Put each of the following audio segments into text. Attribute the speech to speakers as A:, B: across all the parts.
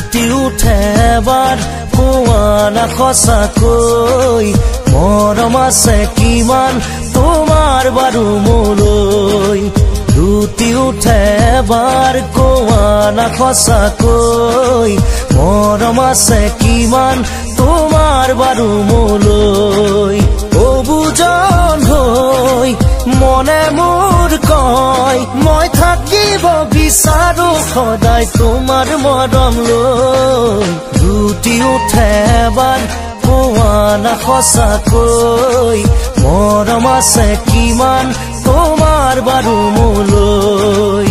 A: ৰুটি উঠে এবাৰ কোৱা না সঁচাকৈ মৰম আছে কিমান তোমাৰ বাৰু মোলৈ ৰুটি উঠে এবাৰ কোৱা না সঁচাকৈ মৰম আছে কিমান তোমাৰ বাৰু মোলৈ অবুজন হৈ মনে মোৰ কয় মই থাকিব বিচাৰো সদায় তোমাৰ মৰম লৈ ৰুটি উঠে এবাৰ কোৱা না সঁচাকৈ মৰম আছে কিমান তোমাৰ বাৰু মোলৈ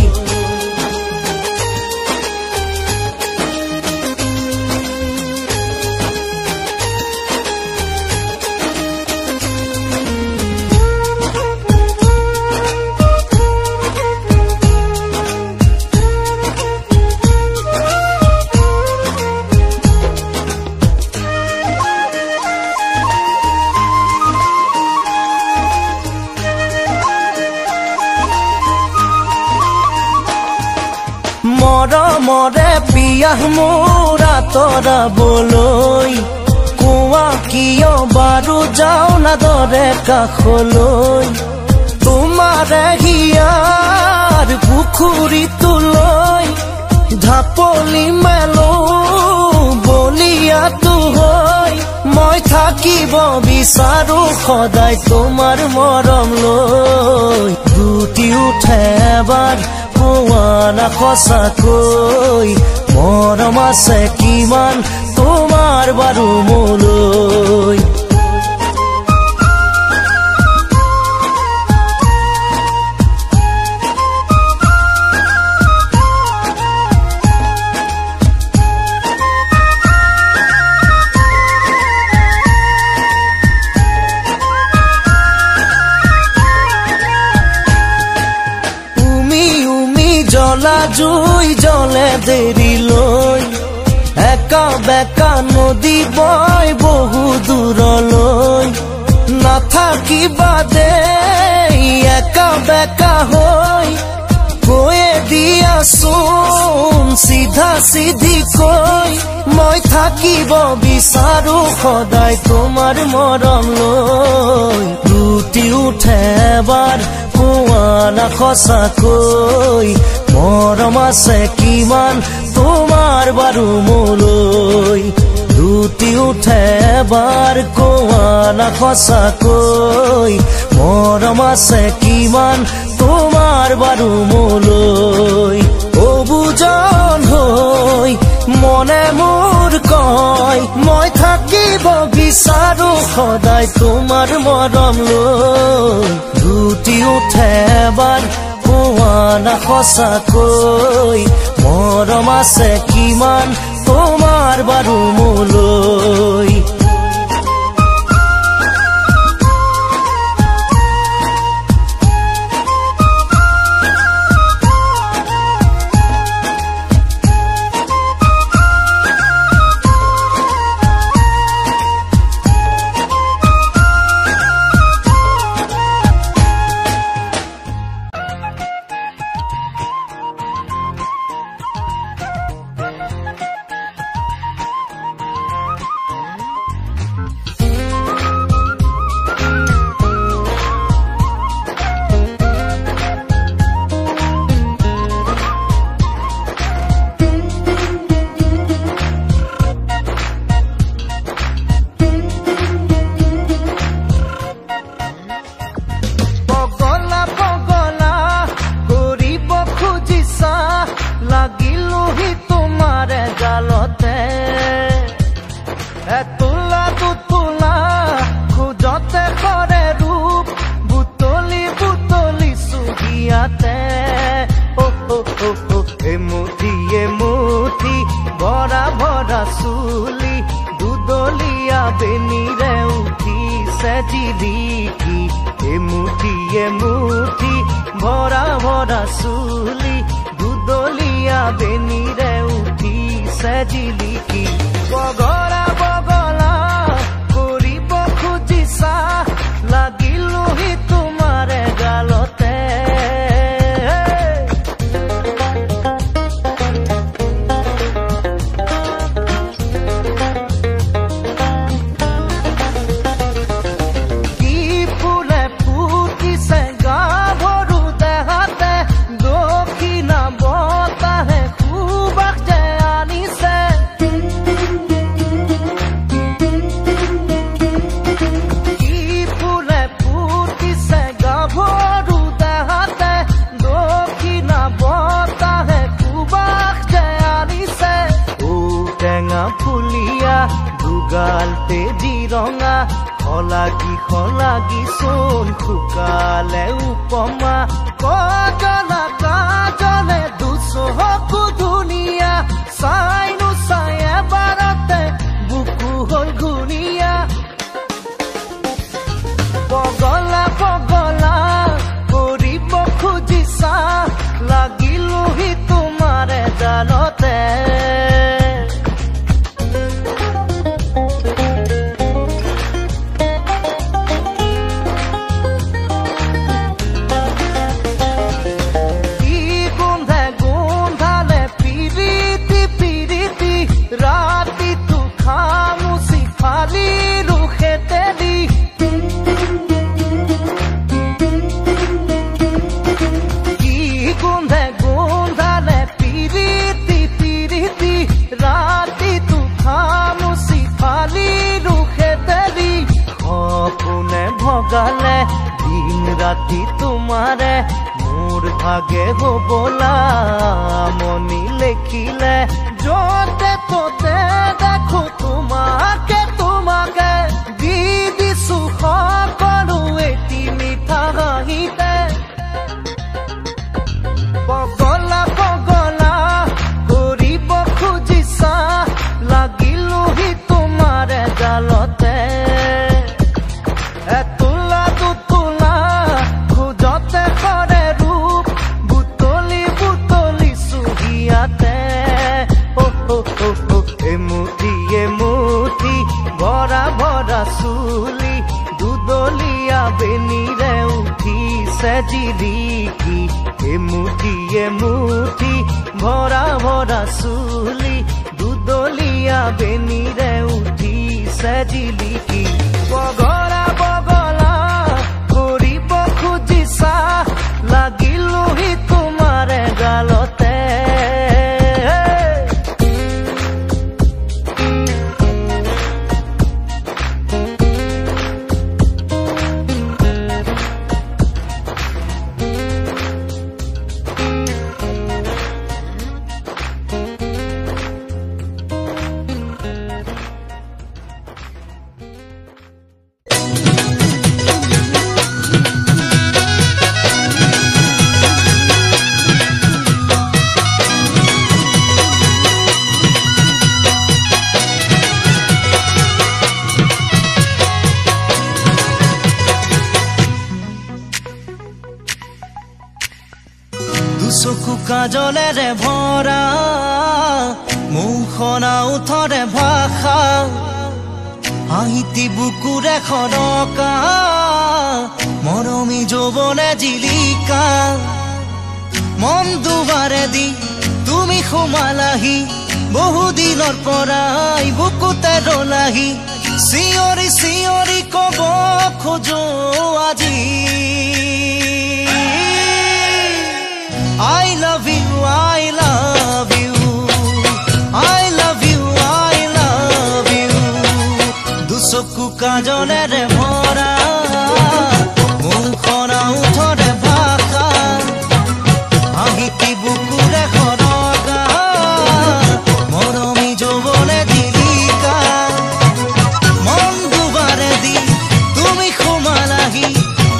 A: মৰমৰে পিয়াহ মোৰ আঁতৰাবলৈ কোৱা কিয় বাৰু যাওঁ না দৰে কাষলৈ তোমাৰে হিয়াৰ পুখুৰীটোলৈ ঢাপলি মেলো বলিয়াটো হৈ মই থাকিব বিচাৰো সদায় তোমাৰ মৰম লৈ ৰুটি উঠে এবাৰ কোৱা না সঁচাকৈ মৰম আছে কিমান তোমাৰ বাৰু মোলৈ জ্বলা জুই জ্বলে দেৰিলৈ একা বেকা নদী বয় বহু দূৰলৈ নাথাকিবা দেই একা বেকা হৈ কৈয়ে দিয়াচোন চিধা চিধি কৈ মই থাকিব বিচাৰো সদায় তোমাৰ মৰম লৈ ৰুটি উঠে এবাৰ কোৱা না সঁচাকৈ মৰম আছে কিমান তোমাৰ বাৰু মোলৈ ৰুটি উঠে এবাৰ কোৱা না সঁচাকৈ মৰম আছে কিমান তোমাৰ বাৰু মোলৈ অবুজন হৈ মনে মোৰ কয় মই থাকিব বিচাৰো সদায় তোমাৰ মৰম লৈ ৰুটি উঠে এবাৰ কোৱা না সঁচাকৈ মৰম আছে কিমান তোমাৰ বাৰু মোলৈ ভৰা ভৰা চুলি দুদলীয়া বেনিৰে উঠিছে জিলিকি বগৰা বগলা কৰিব খুজিছা লাগিলোহি তোমাৰে গালতে ফুলিয়া দুগালতে জিৰঙা খলাগি চোন শুকালে উপমা কজলা কাজলে দুচকু ধুনীয়া চাইনো চাই এবাৰতে বুকু হ'ল ঘূণীয়া পগলা কৰিব খুজিছা লাগিলোহি তোমাৰে জালতে ভগালে দিন ৰাতি তোমাৰে মোৰ ভাগে হবলা মনি লেখিলে যতে ততে দেখো তোমাকে দি দিছো সকলো এটি মিঠা হাঁহিতে পগলা কৰিব খুজিছা লাগিলোহি তোমাৰে জালতে এমুঠি ভৰা চুলি দুদলীয়া বেনিৰে উঠিছে জিলিকি এমুঠি ভৰা চুলি দুদলীয়া বেনিৰে উঠিছে জিলিকি বগলা কৰিব খুজিছা লাগিলোহি তোমাৰে গালতে চকু কাজলেৰে ভৰা মুখনা উঠৰে ভাষা হাঁহিতি বুকুৰে খৰকা মৰমী যৌৱনে জিলিকা মন দুবাৰে দি তুমি সোমালাহি বহুদিনৰ পৰাই বুকুতে ৰলাহি চিঞৰি কব খোজো আজি I love you, I love you, I love you, I love you. দুচকু কাজলেৰে ভৰা মুখনা উঠৰে ভাষা হাঁহিতি বুকুৰে খৰকা মৰমী যৌৱনে জিলিকা মন দুবাৰে দি তুমি সোমালাহি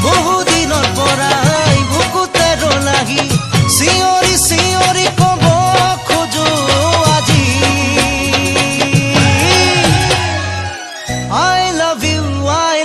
A: বহুদিনৰ পৰাই বুকুতে ৰলাহি চিঞৰি কব খোজো আজি I love you, I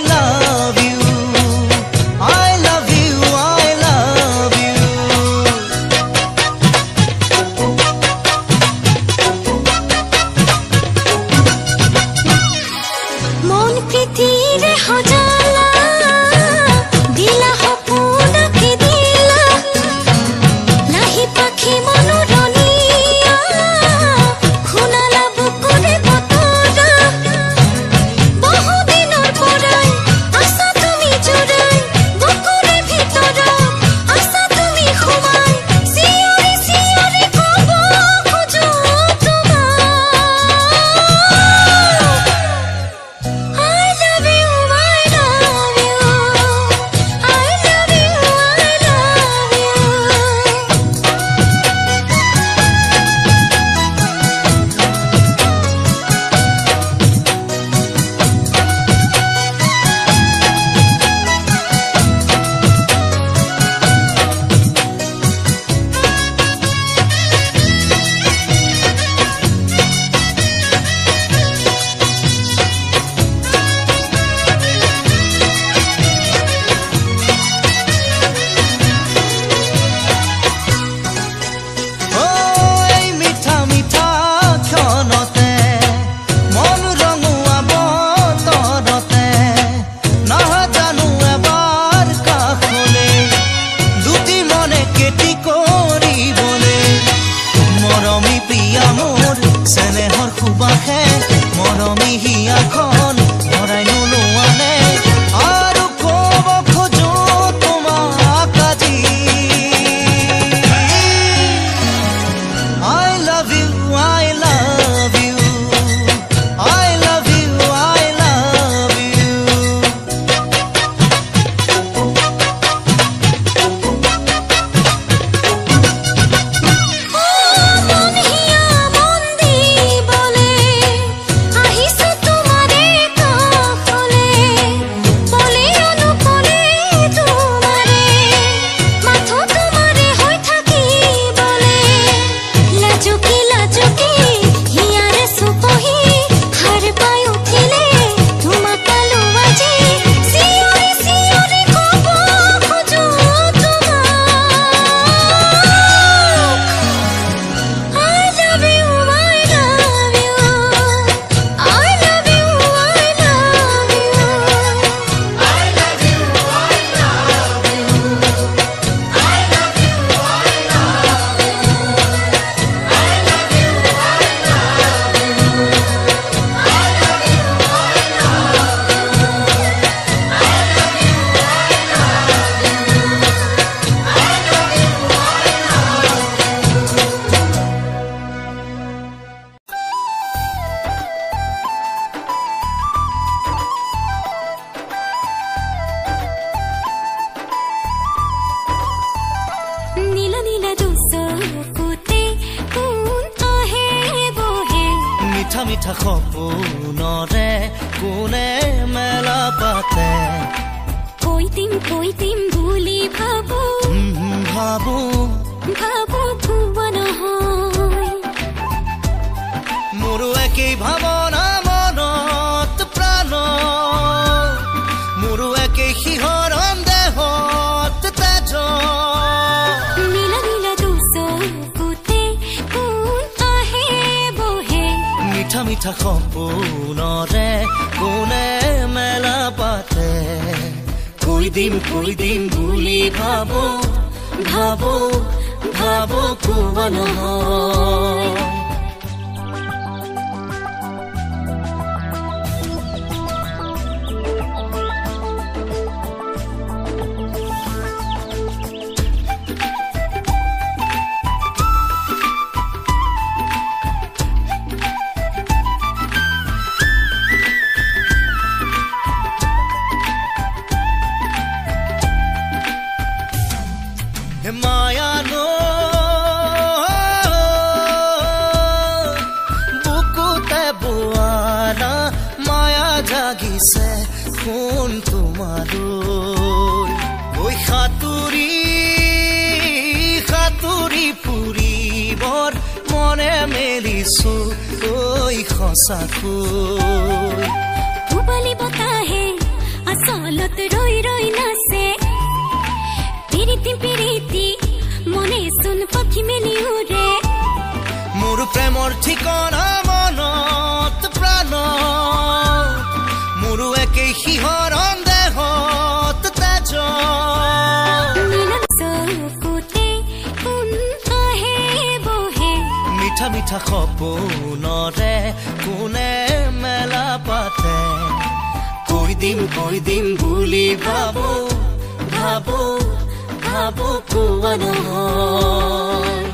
A: মিঠা মিঠা সপোনৰে কোনে মেলা পাতে
B: কৈ দিম বুলি ভাবো
A: ভাবো
B: ভাবো কোৱা নহয়
A: মোৰো একেই ভাৱনা মনত প্ৰাণ মোৰো একেই শিহৰণ দেহত তেজ
B: নীলা নীলা দুচকুতে কোন আহে বহে
A: মিঠা মিঠা সপোনৰে কোনে মেলা পাতে কৈ দিম বুলি ভাবো ভাবো ভাবো কোৱা নহয় মায়া নো বুকুতে বোৱাৰা মায়া জাগিছে কোন তোমাৰো ঐ সাতুৰি ফুৰিবৰ মনে মেলিছো ঐ সঁচাকৈ
B: পুবালি বতাহে আচলত ৰৈ ৰৈ নাচে পিৰিতি মনে চোন পাখি মেলি উৰে
A: মোৰ প্ৰেমৰ ঠিকনা মনত প্ৰাণ মোৰো একেই শিহৰণ দেহত তেজ
B: নীলা চকুতে কোন আহে বহে
A: মিঠা মিঠা সপোনৰে কোনে মেলা পাতে কৈ দিম বুলি ভাবো ভাবো ভাবো কোৱা নহয়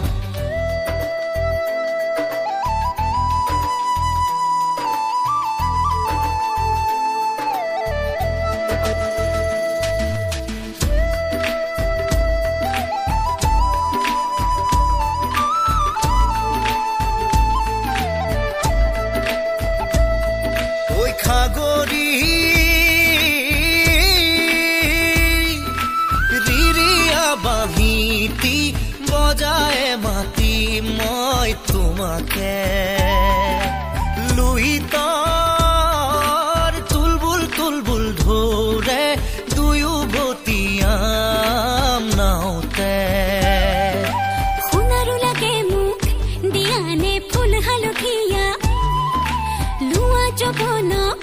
A: ঐ খাগৰি বাঁহীটি বজায় মাতি মই তোমাকে লুইতৰ তুলবুল ধৰে দুয়ো বতিয়াম নাওতে
B: সোণাৰু লাগে মোক দিয়ানে ফুল হালধীয়া লোৱা যবনক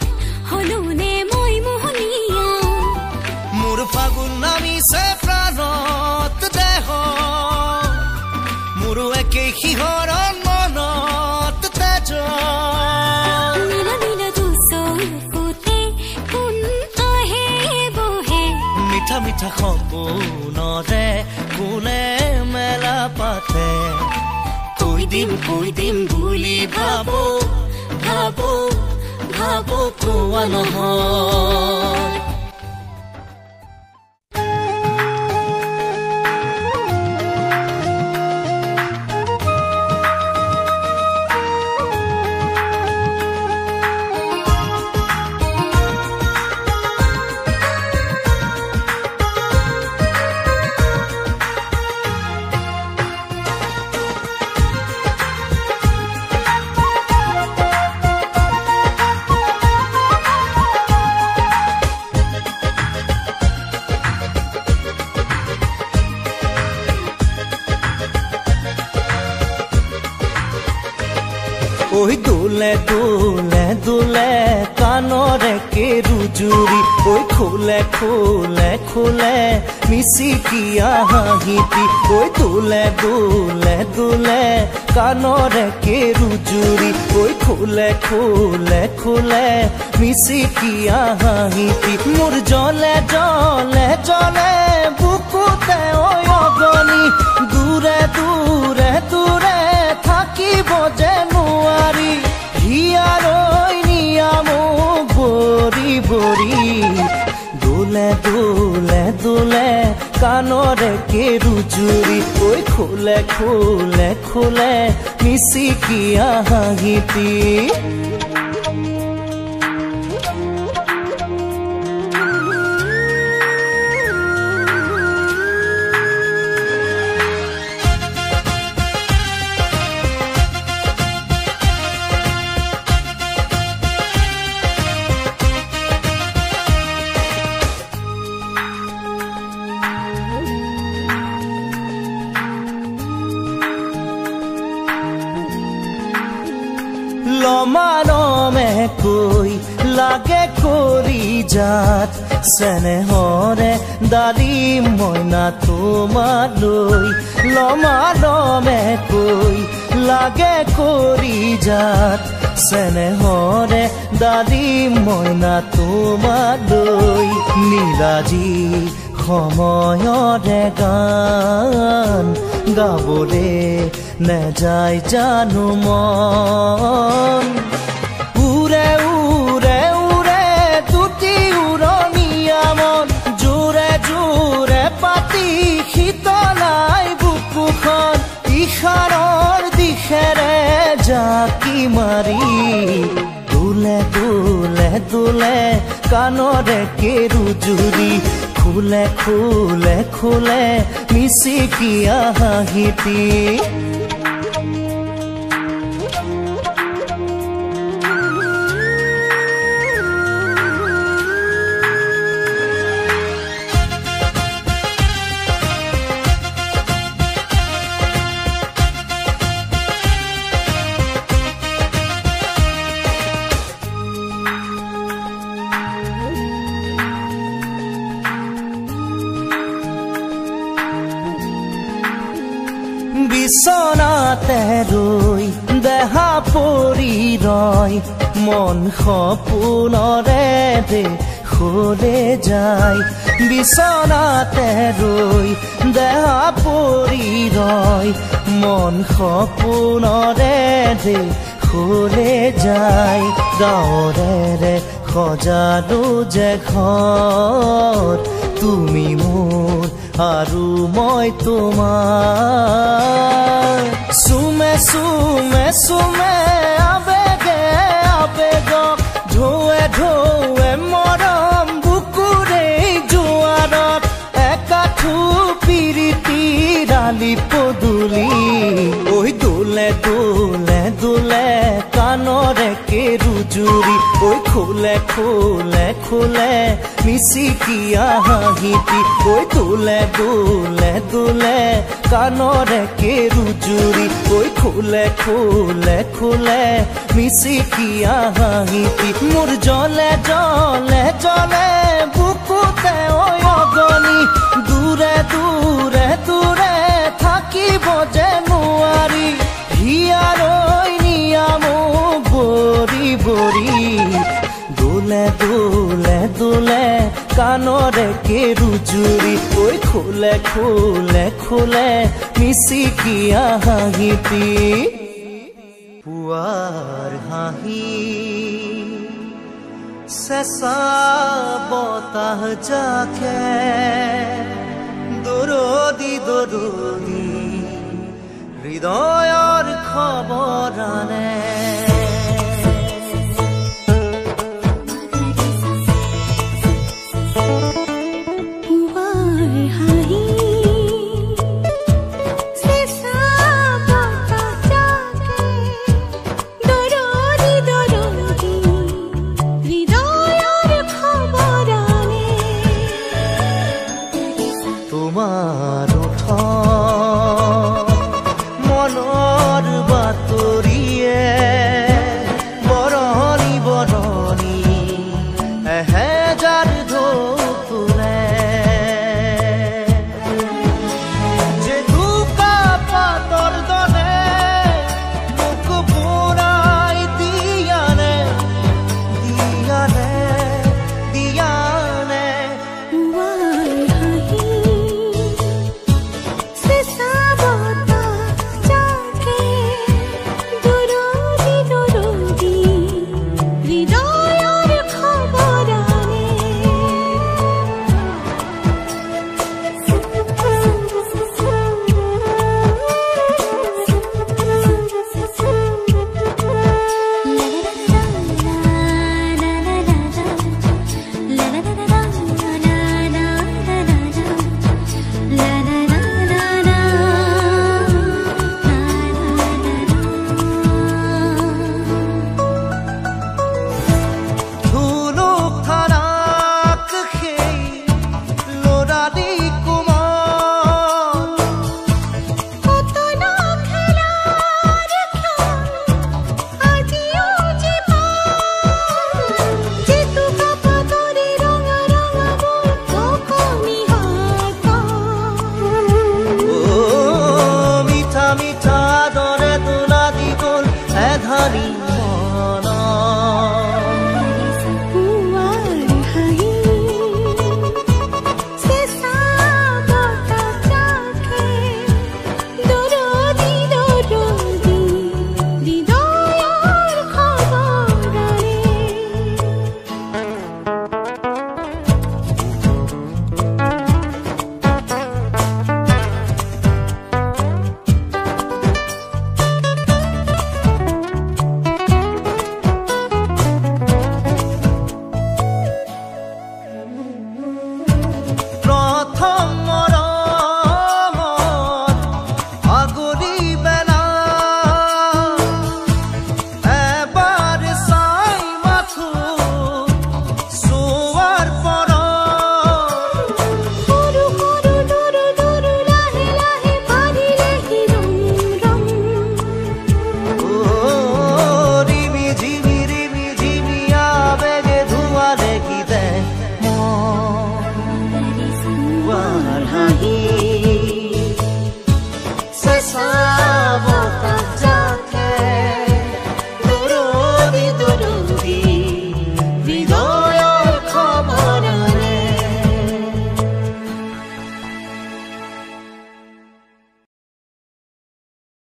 B: হলোনে মই মোহনীয়া
A: মোৰ ফাগুন নামিছে প্ৰাণত দেহ মোৰো একেই শিহৰণ মনত তেজ
B: নীলা নীলা দুচকুতে কোন আহে বহে
A: মিঠা মিঠা সপোনৰে কোনে মেলা পাতে কৈ দিম বুলি ভাবো ভাবো ভাবো কোৱা নহয় ঐ দোলে দোলে দোলে কাণৰে কেৰুজুৰি ঐ খোলে খোলে খোলে মিচিকিয়া হাঁহিটি ঐ দোলে দোলে দোলে কাণৰে কেৰুজুৰি ঐ খোলে খোলে খোলে মিচিকিয়া হাঁহিটি মোৰ জলে জলে জলে বুকুতে ঐ অগনি দূৰে দূৰে দূৰে থাকিব যে নোৱাৰি হিয়াৰৈ নিয়ামো বৰি বৰি দোলে দোলে দোলে কাণৰ কাণৰে কেৰুজুৰি ঐ খোলে খোলে খোলে মিচিকিয়া হাঁহিটি লমালমে কৈ লাগে কৰি যাত চেনেহৰে দালি মইনা তোমালৈ লমালমে কৈ লাগে কৰি যাত চেনেহৰে দালি মইনা তোমালৈ নীলাজী সময়ৰে গান গাবলে নেযায় জানো মন উৰে উৰে উৰে দুটি উৰণীয়া মন জোৰে জোৰে পাতি শীতলাই বুকুখন ইশাৰৰ দিশেৰে জাকি মাৰি দোলে দোলে দোলে কাণৰে কেৰুজুৰি খোলে খোলে খোলে মিচিকিয়া হাঁহিটি বিছনাতে ৰৈ দেহা পৰি ৰয় মন সপোনৰে দেশলে যায় বিছনাতে ৰৈ দেহা পৰি ৰয় মন সপোনৰে দেশলে যায় গাঁৱৰে সজালো যে ঘৰ তুমি মোৰ আৰু মই তোমাৰ চুমে চুমে চুমে আবেগে আবেগক ঢৌৱে ঢৌৱে মৰম বুকুৰে জোৱাৰত একাঠু পিৰিতি ডালি পদূলি ঐ দোলে দোলে দোলে কাণৰে কেৰুজুৰি ঐ খোলে খোলে খোলে মিচিকিয়া হাঁহিটি ঐ দোলে দোলে দোলে কাণৰে কেৰুজুৰি ঐ খোলে খোলে খোলে মিচিকিয়া হাঁহিটি মোৰ জলে জলে জলে বুকুতে ঐ অগনি দূৰে দূৰে দূৰে থাকিব যে নোৱাৰি হিয়াৰৈ নিয়ামো বৰি বৰি দোলে দোলে দোলে কাণৰে কেৰুজুৰি ঐ খোলে খোলে খোলে মিচিকিয়া হাঁহিটি পুৱাৰ হাঁহি চেঁচা বতাহ জাকে দৰদি দৰদি হৃদয়ৰ খবৰ আনে তোমাৰ মনৰ বাতৰিয়ে জানি